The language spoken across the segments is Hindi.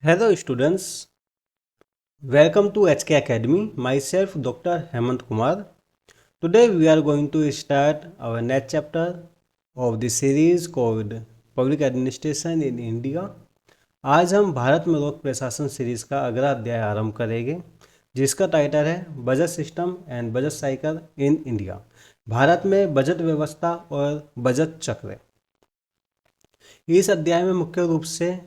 Hello students, welcome to HK Academy. Myself Dr. Hemant Kumar. Today we are going to start our next chapter of the series called Public Administration in India. आज हम भारत में लोक प्रशासन सीरीज का अगला अध्याय आरंभ करेंगे जिसका टाइटल है budget system and budget cycle in India. Bharat में बजट व्यवस्था और बजट चक्र। इस अध्याय में मुख्य रूप से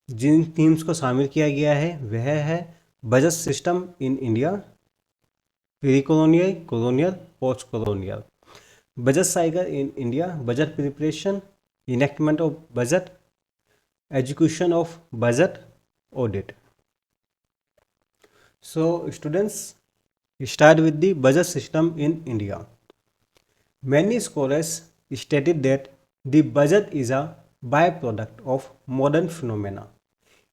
जिन थीम्स को शामिल किया गया है वह है budget system in India, pre colonial, colonial, post colonial, budget cycle in India, budget preparation, enactment of budget, education of budget, audit. So students, start with the budget system in India. Many scholars stated that the budget is a byproduct of modern phenomena.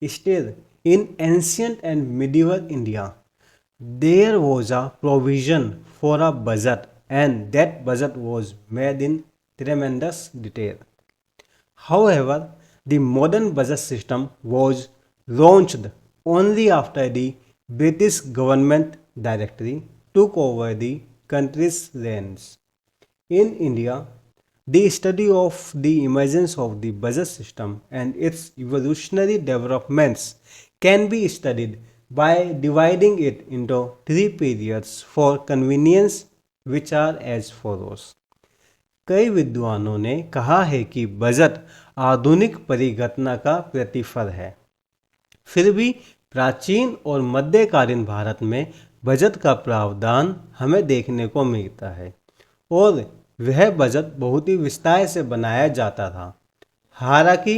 Still, in ancient and medieval India, there was a provision for a budget, and that budget was made in tremendous detail. However, the modern budget system was launched only after the British government directly took over the country's lands. In India, the study of the emergence of the budget system and its evolutionary developments can be studied by dividing it into three periods for convenience, which are as follows. कई विद्वानों ने कहा है कि बजट आधुनिक परिघटना का प्रतिफल है। फिर भी प्राचीन और मध्यकालीन भारत में बजट का प्रावधान हमें देखने को मिलता है और वह बजट बहुत ही विस्तार से बनाया जाता था। हालांकि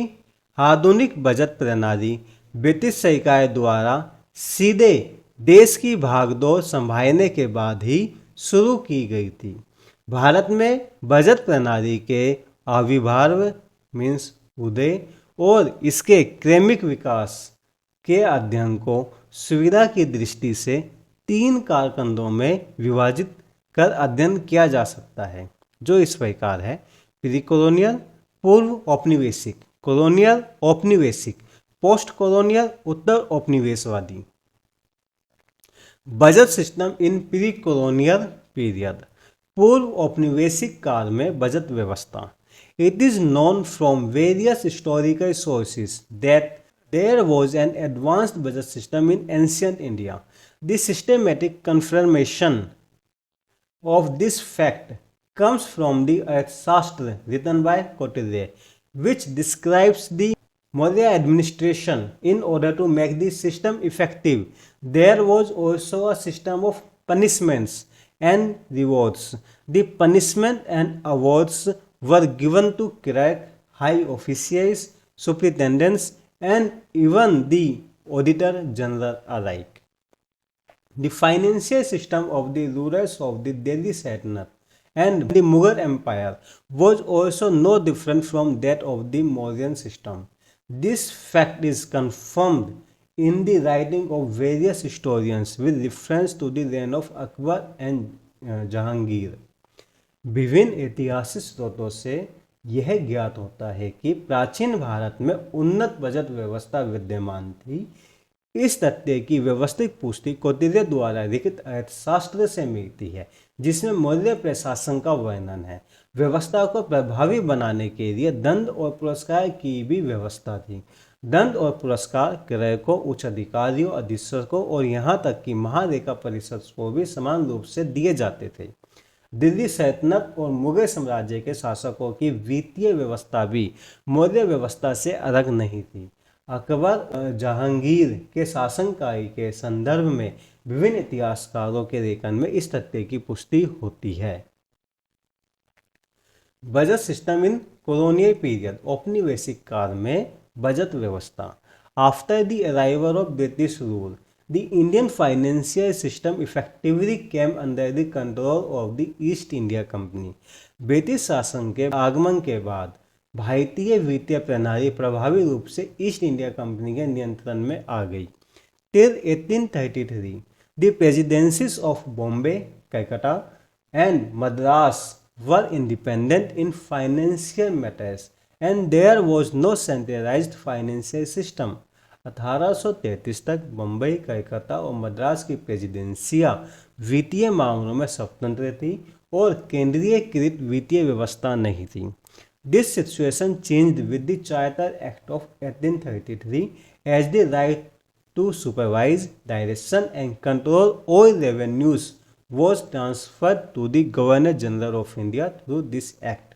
आधुनिक बजट प्रणाली ब्रिटिश सरकार द्वारा सीधे देश की भागदौड़ संभालने के बाद ही शुरू की गई थी। भारत में बजट प्रणाली के आविर्भाव मीन्स उदय और इसके क्रमिक विकास के अध्ययन को सुविधा की दृष्टि से तीन कारखंडों में विभाजित कर अध्ययन किया जा सकता है, जो इस प्रकार है: प्री कॉलोनियल, पूर्व औपनिवेशिक, कॉलोनियल औपनिवेशिक, पोस्ट कॉलोनियल, उत्तर औपनिवेशवादी। Budget system in pre colonial period, पूर्व औपनिवेशिक काल में बजट व्यवस्था। It is known from various historical sources that there was an advanced budget system in ancient India. The systematic confirmation of this fact comes from the Arthashastra written by Kautilya, which describes the Maurya administration. In order to make the system effective, there was also a system of punishments and rewards. The punishment and awards were given to correct high officials, superintendents, and even the auditor general alike. The financial system of the rulers of the Delhi Sultanate and the Mughal Empire was also no different from that of the Mauryan system. This fact is confirmed in the writing of various historians with reference to the reign of Akbar and Jahangir. विभिन्न ऐतिहासिक स्रोतों से यह ज्ञात होता है कि प्राचीन भारत में उन्नत बजट व्यवस्था विद्यमान थी। इस तथ्य की व्यवस्थित पुष्टि कौटिल्य द्वारा लिखित अर्थशास्त्र से मिलती है, जिसमें मौर्य प्रशासन का वर्णन है। व्यवस्था को प्रभावी बनाने के लिए दंड और पुरस्कार की भी व्यवस्था थी। दंड और पुरस्कार क्रयकों, उच्च अधिकारियों, अधीक्षकों और यहाँ तक कि महालेखा परिषद को भी समान रूप से दिए जाते थे। दिल्ली सल्तनत और मुगल साम्राज्य के शासकों की वित्तीय व्यवस्था भी मौर्य व्यवस्था से अलग नहीं थी। अकबर जहांगीर के शासनकाल के संदर्भ में विभिन्न इतिहासकारों के लेखन में इस तथ्य की पुष्टि होती है। बजट सिस्टम इन कॉलोनियल पीरियड, औपनिवेशिक काल में बजट व्यवस्था। After the arrival of British rule, the Indian financial system effectively came under the control of the East India Company. British शासन के आगमन के बाद भारतीय वित्तीय प्रणाली प्रभावी रूप से ईस्ट इंडिया कंपनी के नियंत्रण में आ गई। Till 1833, the presidencies of Bombay, Calcutta and Madras were independent in financial matters and there was no centralised financial system. 1833 तक बम्बई, कलकत्ता और मद्रास की प्रेसिडेंसियां वित्तीय मामलों में स्वतंत्र थी और केंद्रीयकृत वित्तीय व्यवस्था नहीं थी। This situation changed with the charter act of 1833 as the right to supervise, direction and control all revenues was transferred to the Governor General of India through this act।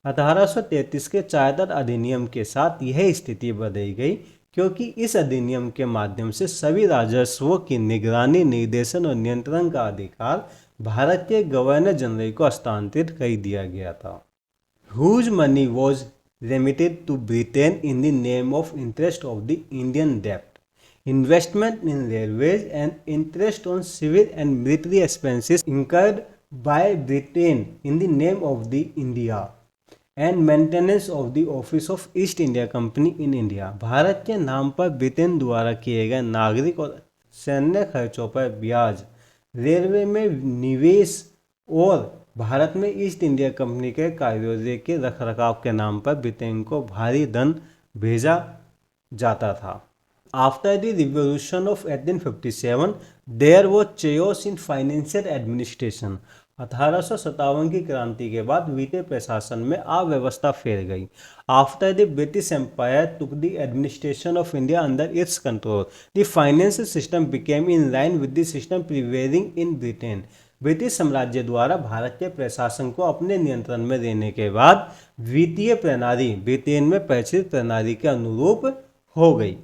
1833 के चार्टर अधिनियम के साथ यह स्थिति बदल गई क्योंकि इस अधिनियम के माध्यम से सभी राजस्वों की निगरानी, निर्देशन और नियंत्रण का अधिकार भारत के गवर्नर जनरल को हस्तांतरित कर दिया गया था। Whose money was remitted to Britain in the name of interest of the Indian debt, investment in railways and interest on civil and military expenses incurred by Britain in the name of the India and maintenance of the office of East India Company in India। Bharat के नाम पर ब्रिटेन द्वारा किए गए नागरिक और सैन्य खर्चों पर ब्याज, रेलवे में निवेश और भारत में ईस्ट इंडिया कंपनी के कार्यालय के रखरखाव के नाम पर ब्रिटेन को भारी धन भेजा जाता था। After the revolution of 1857, there was chaos in financial administration। 1857 की क्रांति के बाद वित्तीय प्रशासन में अव्यवस्था फैल गई। After the British Empire took the administration of India under its control, the financial system became in line with the system prevailing in Britain। British साम्राज्य द्वारा भारत के प्रशासन को अपने नियंत्रण में देने के बाद वित्तीय प्रणाली ब्रिटेन में प्रचलित प्रणाली के अनुरूप हो गई।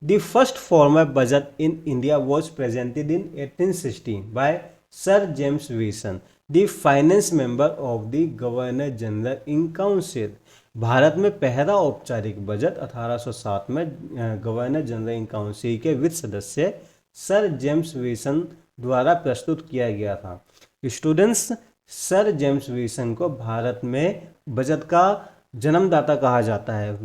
The first formal budget in India was presented in 1860 by Sir James Wilson, the finance member of the Governor General in Council। Bharat में पहला औपचारिक बजट 1807 में गवर्नर जनरल इन काउंसिल के वित्त सदस्य सर जेम्स विल्सन द्वारा प्रस्तुत किया गया था। स्टूडेंट्स, सर जेम्स विल्सन को भारत में बजट का जन्मदाता कहा जाता है।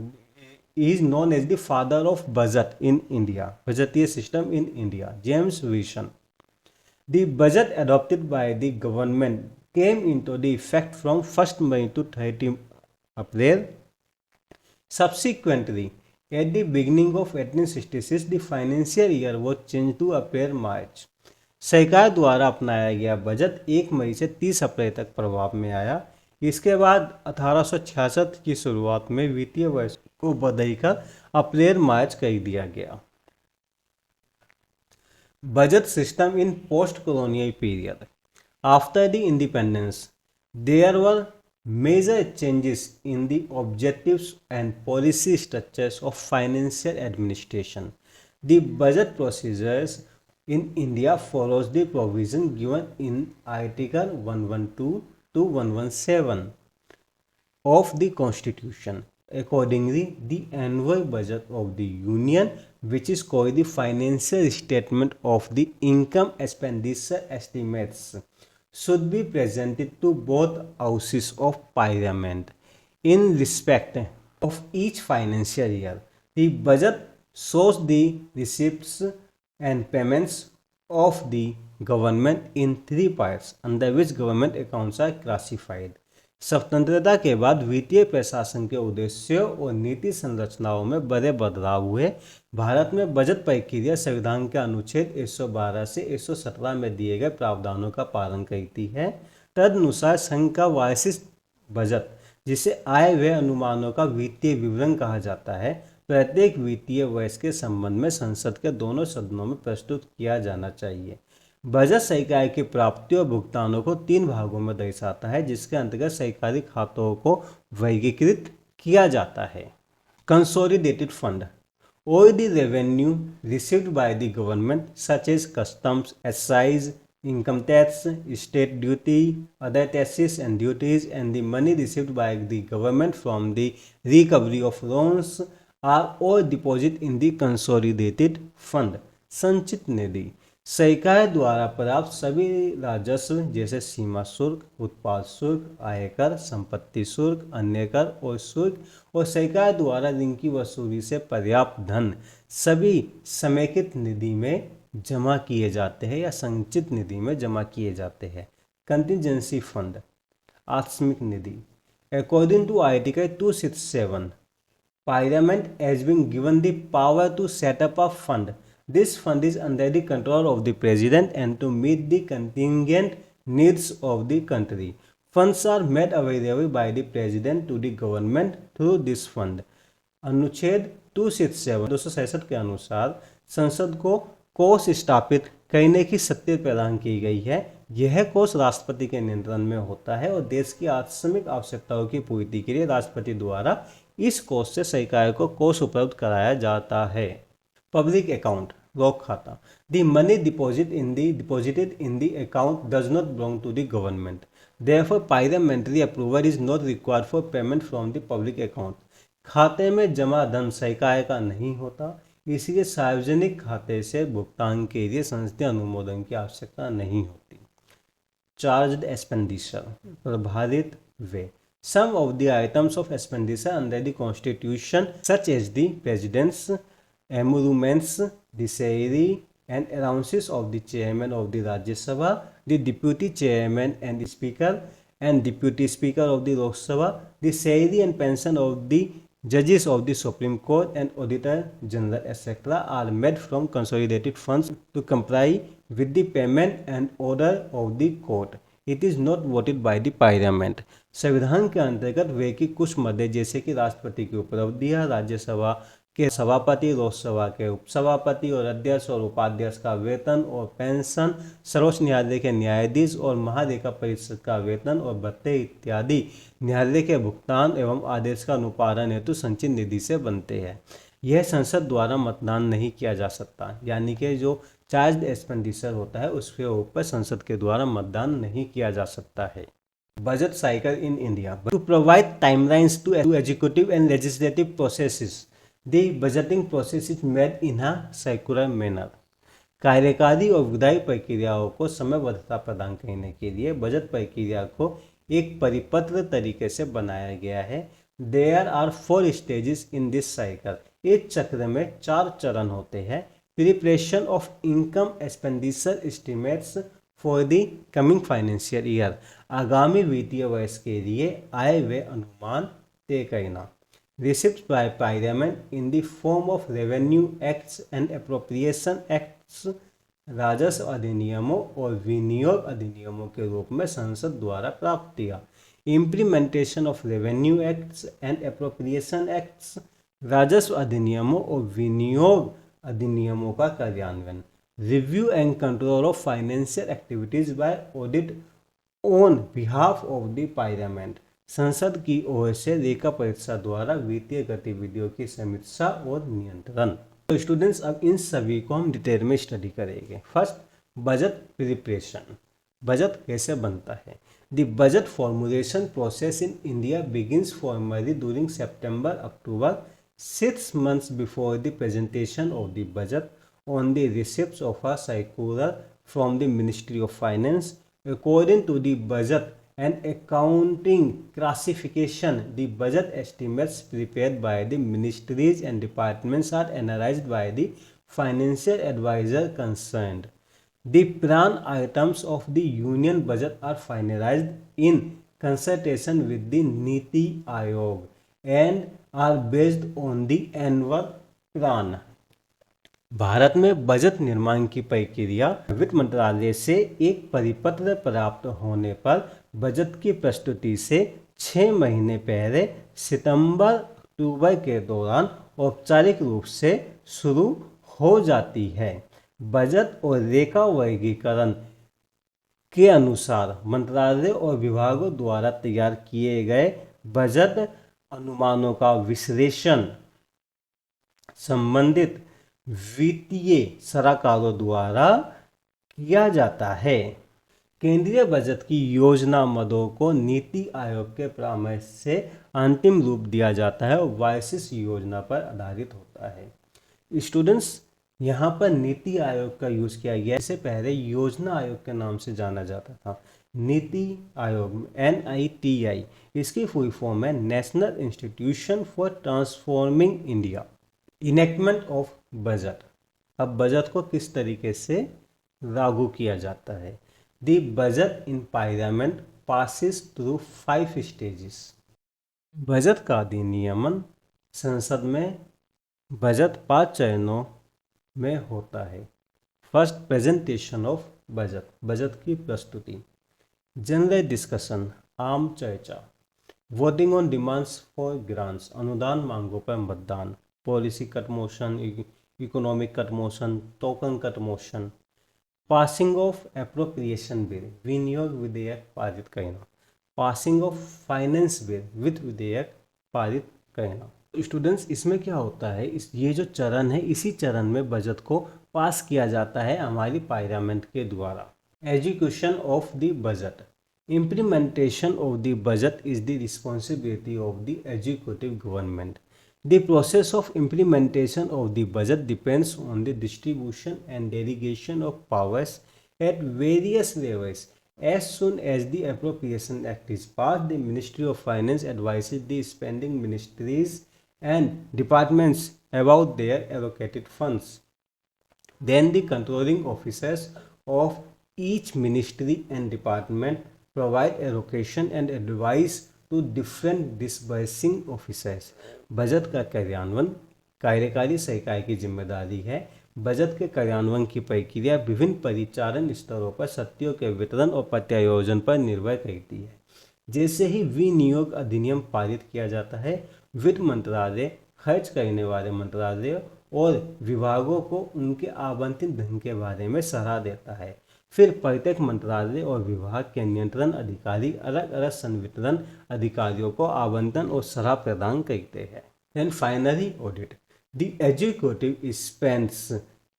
is known as the father of budget in India, budgeteer system in India, James Wilson। The budget adopted by the government came into the effect from 1st May to 30 April। Subsequently, at the beginning of 1866, the financial year was changed to April March। सरकार द्वारा अपनाया गया बजट 1 मई से 30 अप्रैल तक प्रभाव में आया। इसके बाद 1866 की शुरुआत में वित्तीय वर्ष को बदलकर अप्रैल मार्च कर दिया गया। Budget system in post colonial period. After the independence there were major changes in the objectives and policy structures of financial administration. The budget procedures in India follows the provision given in Article 112 to 117 of the Constitution। Accordingly, the annual budget of the Union, which is called the financial statement of the income expenditure estimates, should be presented to both houses of Parliament in respect of each financial year। The budget shows the receipts and payments of the government in 3 parts under which government accounts are classified। स्वतंत्रता के बाद वित्तीय प्रशासन के उद्देश्यों और नीति संरचनाओं में बड़े बदलाव हुए। भारत में बजट प्रक्रिया संविधान के अनुच्छेद 112 से 117 में दिए गए प्रावधानों का पालन करती है। तदनुसार संघ का वार्षिक बजट, जिसे आय व्यय अनुमानों का वित्तीय विवरण कहा जाता है, प्रत्येक वित्तीय वर्ष के संबंध में संसद के दोनों सदनों में प्रस्तुत किया जाना चाहिए। बजट सरकार की प्राप्तियों और भुगतानों को 3 भागों में दर्शाता है, जिसके अंतर्गत सरकारी खातों को वर्गीकृत किया जाता है। Consolidated fund, all the revenue received by the government such as customs, excise, income tax, state duty, other taxes and duties, and the money received by the government from the recovery of loans are all deposited in the consolidated fund। संचित निधि, सरकार द्वारा प्राप्त सभी राजस्व जैसे सीमा शुल्क, उत्पाद शुल्क, आयकर, संपत्ति शुल्क, अन्य कर और शुल्क और सरकार द्वारा ऋण की वसूली से पर्याप्त धन सभी समेकित निधि में जमा किए जाते हैं या संचित निधि में जमा किए जाते हैं। कंटिजेंसी फंड, आकस्मिक निधि, According to Article 267, Parliament has been given the power to set up a fund. This fund is under the control of the President and to meet the contingent needs of the country. Funds are made available by the President to the government through this fund. अनुच्छेद 267 के अनुसार संसद को कोष स्थापित करने की शक्ति प्रदान की गई है। यह कोष राष्ट्रपति के नियंत्रण में होता है और देश की आकस्मिक आवश्यकताओं की पूर्ति के लिए राष्ट्रपति द्वारा इस कोष से सरकार को कोष उपलब्ध कराया जाता है। पब्लिक अकाउंट रोक खाता। The money deposited in the account does not belong to the government. Therefore parliamentary approval is not required for payment from the public account. खाते में जमा धन सरकार का नहीं होता, इसलिए सार्वजनिक खाते से भुगतान के लिए संसदीय अनुमोदन की आवश्यकता नहीं होती। चार्ज्ड एक्सपेंडिचर प्रभारित व्यय। Some of the items of expenditure under the Constitution, such as the President's emoluments, the salary and allowances of the Chairman of the Rajya Sabha, the Deputy Chairman and Speaker and Deputy Speaker of the Lok Sabha, the salary and pension of the Judges of the Supreme Court and Auditor General, etc., are made from consolidated funds to comply with the payment and order of the court. It is not voted by the Parliament. संविधान के अंतर्गत वे की कुछ मदे जैसे कि राष्ट्रपति की उपलब्धियां, राज्यसभा के सभापति, लोकसभा के उपसभापति और अध्यक्ष और उपाध्यक्ष का वेतन और पेंशन, सर्वोच्च न्यायालय के न्यायाधीश और महालेखा परिषद का वेतन और भत्ते इत्यादि न्यायालय के भुगतान एवं आदेश का अनुपालन हेतु संचित निधि से बनते हैं। यह संसद द्वारा मतदान नहीं किया जा सकता, यानी कि जो चार्ज एक्सपेंडिचर होता है उसके ऊपर संसद के द्वारा मतदान नहीं किया जा सकता है। Budget cycle in India. To provide timelines to executive and legislative processes, the budgeting process is made in a circular manner. कार्यकारी और विधायी प्रक्रियाओं को समयबद्धता प्रदान करने के लिए बजट प्रक्रिया को एक परिपत्र तरीके से बनाया गया है। There are 4 stages in this cycle. एक चक्र में 4 चरण होते हैं। Preparation of income expenditure estimates for the coming financial year. आगामी वित्तीय वर्ष के लिए आय व्यय अनुमान तय करना। Receipt by parliament in the form of revenue acts and appropriation acts. राजस्व अधिनियमों और विनियोग अधिनियमों के रूप में संसद द्वारा प्राप्त किया। Implementation of revenue acts and appropriation acts. राजस्व अधिनियमों और विनियोग अधिनियमों का कार्यान्वयन। Review and control of financial activities by audit on behalf of the parliament. संसद की ओर से लेखा परीक्षा द्वारा वित्तीय गतिविधियों की समीक्षा और नियंत्रण। तो स्टूडेंट्स अब इन सभी को हम डिटेल में स्टडी करेंगे। First, budget preparation. बजट कैसे बनता है? The budget formulation process in India begins formally during September October, 6 months before the presentation of the budget on the receipts of a circular from the Ministry of Finance. According to the budget and accounting classification, the budget estimates prepared by the ministries and departments are analyzed by the financial advisor concerned. The plan items of the union budget are finalized in consultation with the Niti Aayog and are based on the annual plan. Bharat में बजट निर्माण की प्रक्रिया वित्त मंत्रालय से एक परिपत्र प्राप्त होने पर बजट की प्रस्तुति से 6 महीने पहले सितंबर-अक्टूबर के दौरान औपचारिक रूप से शुरू हो जाती है। बजट और रेखा वर्गीकरण के अनुसार मंत्रालय और विभागों द्वारा तैयार किए गए बजट अनुमानों का विश्लेषण संबंधित वित्तीय सलाहकारों द्वारा किया जाता है। केंद्रीय बजट की योजना मदों को नीति आयोग के परामर्श से अंतिम रूप दिया जाता है और वार्षिक योजना पर आधारित होता है। स्टूडेंट्स, यहाँ पर नीति आयोग का यूज़ किया गया। इससे पहले योजना आयोग के नाम से जाना जाता था। नीति आयोग NITI, इसकी फुल फॉर्म है national institution for transforming India. Enactment of budget. अब बजट को किस तरीके से लागू किया जाता है? The budget in parliament passes through 5 stages. Budget का अधिनियमन संसद में बजट 5 चरणों में होता है। First, presentation of budget, budget की प्रस्तुति। जनरल डिस्कशन, आम चर्चा। Voting on demands for grants, अनुदान मांगों पर मतदान। Policy cut motion, economic cut motion, token cut motion. Passing of appropriation bill, विनियोग विधेयक पारित करना। पासिंग ऑफ फाइनेंस बिल, वित्त विधेयक पारित करना। स्टूडेंट्स, इसमें क्या होता है, ये जो चरण है, इसी चरण में बजट को पास किया जाता है हमारी पार्लियामेंट के द्वारा। Education of the budget, implementation of the budget is the responsibility of the educative government. The process of implementation of the budget depends on the distribution and delegation of powers at various levels. As soon as the Appropriation Act is passed, the Ministry of Finance advises the spending ministries and departments about their allocated funds. Then the controlling officers of each ministry and department provide allocation and advice to different disbursing officers. Budget का कार्यान्वयन कार्यकारी सरकार की जिम्मेदारी है। बजट के कार्यान्वयन की प्रक्रिया विभिन्न परिचालन स्तरों पर शक्तियों के वितरण और प्रत्यायोजन पर निर्भर करती है। जैसे ही विनियोग अधिनियम पारित किया जाता है, वित्त मंत्रालय खर्च करने वाले मंत्रालय और विभागों को उनके आवंटित धन के बारे में सलाह देता है। फिर प्रत्येक मंत्रालय और विभाग के नियंत्रण अधिकारी अलग अलग संवितरण अधिकारियों को आवंटन और सलाह प्रदान करते हैं। And finally audit, the executive spends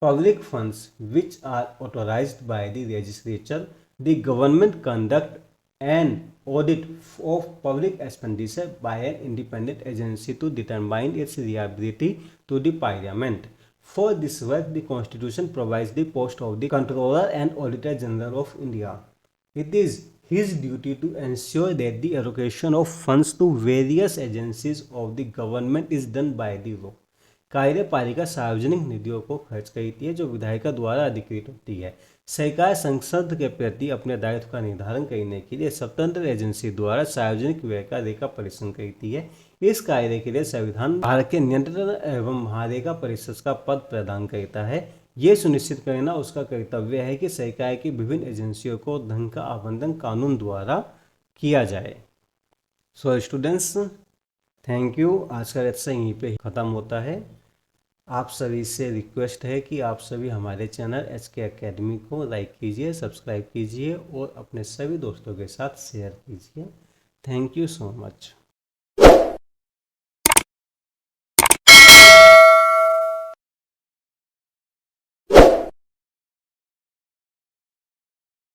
public funds which are authorised by the legislature. The government conduct an audit of public expenditure by an independent agency to determine its liability to the parliament. For this work, the Constitution provides the post of the Controller and Auditor General of India. It is his duty to ensure that the allocation of funds to various agencies of the government is done by the law. कार्यपालिका सार्वजनिक निधियों को खर्च करती है जो विधायिका द्वारा अधिकृत होती है। सरकार संसद के प्रति अपने दायित्व का निर्धारण करने के लिए स्वतंत्र एजेंसी द्वारा सार्वजनिक व्यय का लेखा परीक्षण करती है। इस कार्य के लिए संविधान भारत के नियंत्रण एवं महालेखा परिषद का पद प्रदान करता है। ये सुनिश्चित करना उसका कर्तव्य है कि सरकार की विभिन्न एजेंसियों को धन का आवंटन कानून द्वारा किया जाए। So students, thank you. आज का लेक्चर यहीं पे ख़त्म होता है। आप सभी से रिक्वेस्ट है कि आप सभी हमारे चैनल HK एकेडमी को लाइक कीजिए, सब्सक्राइब कीजिए और अपने सभी दोस्तों के साथ शेयर कीजिए। Thank you so much.